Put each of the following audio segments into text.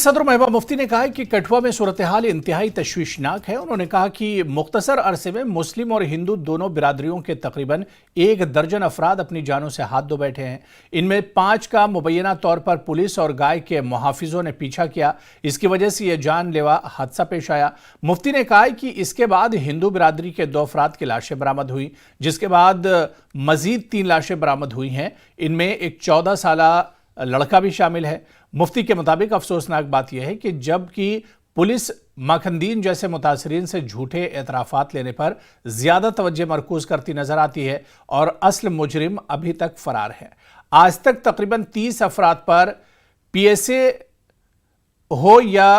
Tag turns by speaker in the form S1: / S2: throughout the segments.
S1: सदर महबूबा मुफ्ती ने कहा है कि कठुआ में सूरत हाल इंतहाई तशवीशनाक है। उन्होंने कहा कि मुख्तसर अरसे में मुस्लिम और हिंदू दोनों बिरादरियों के तकरीबन 1 दर्जन अफराद अपनी जानों से हाथ धो बैठे हैं। इनमें 5 का मुबैना तौर पर पुलिस और गाय के मुहाफिजों ने पीछा किया। इसकी वजह से यह जानलेवा हादसा पेश आया। मुफ्ती ने कहा कि इसके बाद हिंदू बिरादरी के 2 अफराद की लाशें बरामद हुई, जिसके बाद मजीद 3 लाशें बरामद हुई हैं। इनमें एक 14 साला लड़का भी शामिल है। मुफ्ती के मुताबिक अफसोसनाक बात यह है कि जबकि पुलिस मखनदीन जैसे मुतासरीन से झूठे एतराफात लेने पर ज्यादा तवज्जो मरकूज करती नजर आती है और असल मुजरिम अभी तक फरार है। आज तक तकरीबन 30 अफराद पर पीएसए हो या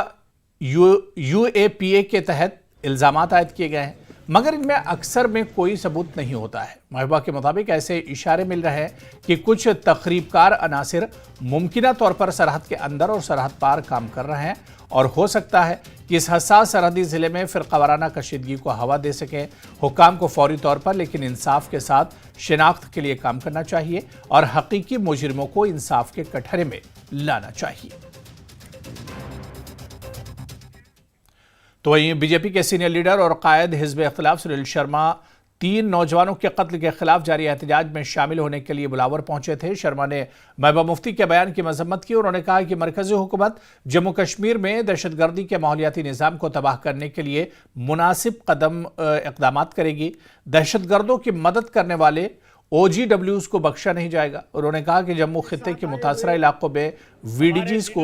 S1: यूएपीए के तहत इल्जामात आयद किए गए हैं, मगर इनमें अक्सर में कोई सबूत नहीं होता है। महबूबा के मुताबिक ऐसे इशारे मिल रहे हैं कि कुछ तखरीबकार अनासिर मुमकिना तौर पर सरहद के अंदर और सरहद पार काम कर रहे हैं और हो सकता है कि इस हसास सरहदी जिले में फिरकावाराना कशीदगी को हवा दे सकें। हुक्काम को फौरी तौर पर लेकिन इंसाफ के साथ शिनाख्त के लिए काम करना चाहिए और हकीकी मुजरिमों को इंसाफ के कटहरे में लाना चाहिए। तो वहीं बीजेपी के सीनियर लीडर और कायद हिज़्ब इख्तिलाफ सुनील शर्मा 3 नौजवानों के कत्ल के खिलाफ जारी एहतजाज में शामिल होने के लिए बुलावर पहुंचे थे। शर्मा ने महबूबा मुफ्ती के बयान की मजम्मत की। उन्होंने कहा कि मरकजी हुकूमत जम्मू कश्मीर में दहशतगर्दी के माहौलियाती निज़ाम को तबाह करने के लिए मुनासिब इकदाम करेगी। दहशतगर्दों की मदद करने वाले OGWs को बख्शा नहीं जाएगा। उन्होंने कहा कि जम्मू खित्ते के मुतासरा इलाकों में VDGs को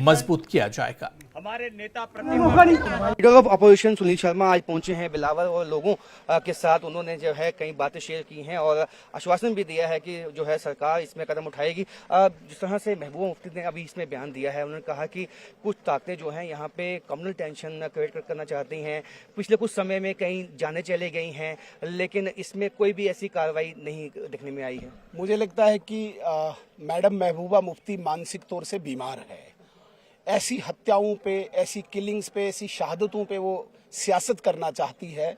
S1: मजबूत किया जाएगा।
S2: हमारे नेता leader of opposition Sunil Sharma आज पहुंचे हैं बिलावर और लोगों के साथ। उन्होंने जो है कई बातें शेयर की हैं और आश्वासन भी दिया है कि जो है सरकार इसमें कदम उठाएगी। जिस तरह से महबूबा मुफ्ती ने अभी इसमें बयान दिया है, उन्होंने कहा कि कुछ ताकतें जो हैं यहाँ पे कम्युनल टेंशन क्रिएट करना चाहती हैं। पिछले कुछ समय में कई जाने चले गई हैं, लेकिन इसमें कोई भी ऐसी कार्रवाई नहीं देखने में आई है।
S3: मुझे लगता है कि मैडम महबूबा मुफ्ती मानसिक तौर से बीमार है। ऐसी हत्याओं पे, ऐसी किलिंग्स पे, ऐसी शहादतों पे वो सियासत करना चाहती है।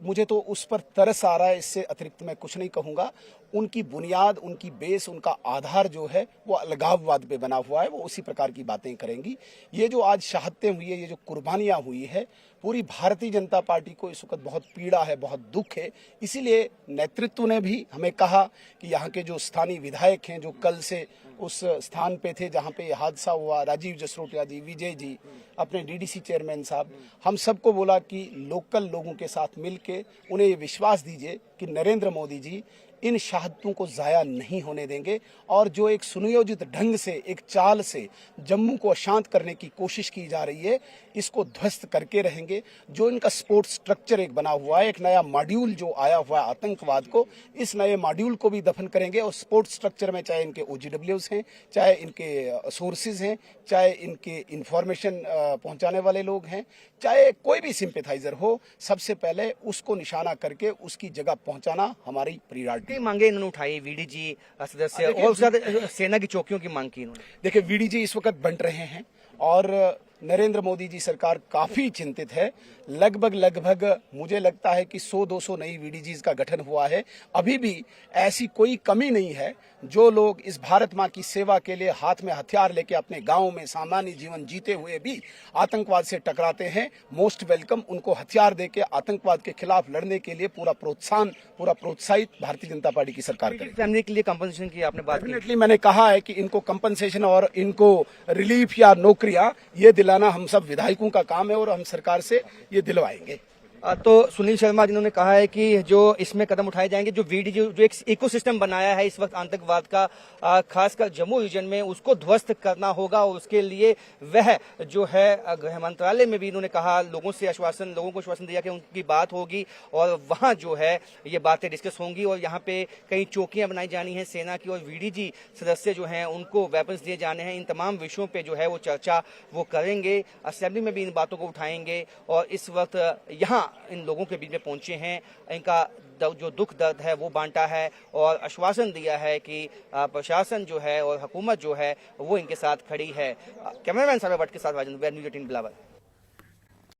S3: मुझे तो उस पर तरस आ रहा है। इससे अतिरिक्त मैं कुछ नहीं कहूँगा। उनकी बुनियाद, उनकी बेस, उनका आधार जो है वो अलगाववाद पे बना हुआ है। वो उसी प्रकार की बातें करेंगी। ये जो आज शहादतें हुई है, ये जो कुर्बानियाँ हुई है, पूरी भारतीय जनता पार्टी को इस वक्त बहुत पीड़ा है, बहुत दुख है। इसीलिए नेतृत्व ने भी हमें कहा कि यहाँ के जो स्थानीय विधायक हैं, जो कल से उस स्थान पे थे जहाँ पे हादसा हुआ, राजीव जसरोटिया जी, विजय जी, अपने DDC चेयरमैन साहब, हम सबको बोला कि लोकल लोगों के साथ मिलके उन्हें ये विश्वास दीजिए कि नरेंद्र मोदी जी इन शहादतों को ज़ाया नहीं होने देंगे और जो एक सुनियोजित ढंग से, एक चाल से जम्मू को अशांत करने की कोशिश की जा रही है, इसको ध्वस्त करके रहेंगे। जो इनका सपोर्ट स्ट्रक्चर एक बना हुआ है, एक नया मॉड्यूल जो आया हुआ है आतंकवाद को, इस नए मॉड्यूल को भी दफन करेंगे। और सपोर्ट स्ट्रक्चर में चाहे इनके OGWs हैं, चाहे इनके सोर्सेज हैं, चाहे इनके इंफॉर्मेशन पहुंचाने वाले लोग हैं, चाहे कोई भी सिंपैथाइजर हो, सबसे पहले उसको निशाना करके उसकी जगह पहुंचाना हमारी प्रायोरिटी।
S2: मांगे इन्होंने उठाई, VDG सदस्य और सेना की चौकियों की मांग की इन्होंने।
S3: देखिए, VDG इस वक्त बन रहे हैं और नरेंद्र मोदी जी सरकार काफी चिंतित है। लगभग मुझे लगता है कि 100-200 नई VDGs का गठन हुआ है। अभी भी ऐसी कोई कमी नहीं है। जो लोग इस भारत माँ की सेवा के लिए हाथ में हथियार लेके अपने गाँव में सामान्य जीवन जीते हुए भी आतंकवाद से टकराते हैं, मोस्ट वेलकम। उनको हथियार देके आतंकवाद के खिलाफ लड़ने के लिए पूरा प्रोत्साहित भारतीय जनता पार्टी की सरकार करेगी।
S2: फैमिली के लिए कंपनसेशन की आपने बात
S3: डेफिनेटली मैंने कहा है कि इनको कंपनसेशन और इनको रिलीफ या नौकरियां ये दिलाना हम सब विधायकों का काम है और हम सरकार से ये दिलवाएंगे।
S2: तो सुनील शर्मा जिन्होंने कहा है कि जो इसमें कदम उठाए जाएंगे, जो VDG जो एक इकोसिस्टम बनाया है इस वक्त आतंकवाद का, खासकर जम्मू रीजन में, उसको ध्वस्त करना होगा और उसके लिए वह जो है गृह मंत्रालय में भी इन्होंने कहा, लोगों को आश्वासन दिया कि उनकी बात होगी और वहां जो है ये बातें डिस्कस होंगी और यहाँ पे कई चौकियां बनाई जानी है सेना की और VDG सदस्य जो हैं उनको वेपन्स दिए जाने हैं। इन तमाम विषयों पे जो है वो चर्चा वो करेंगे, असेंबली में भी इन बातों को उठाएंगे और इस वक्त यहाँ इन लोगों के बीच में पहुंचे हैं। इनका जो दुख दर्द है वो बांटा है और आश्वासन दिया है कि प्रशासन जो है और हुकूमत जो है वो इनके साथ खड़ी है। कैमरामैन साहब भट्ट के साथ न्यूज़ 18 बिलावर।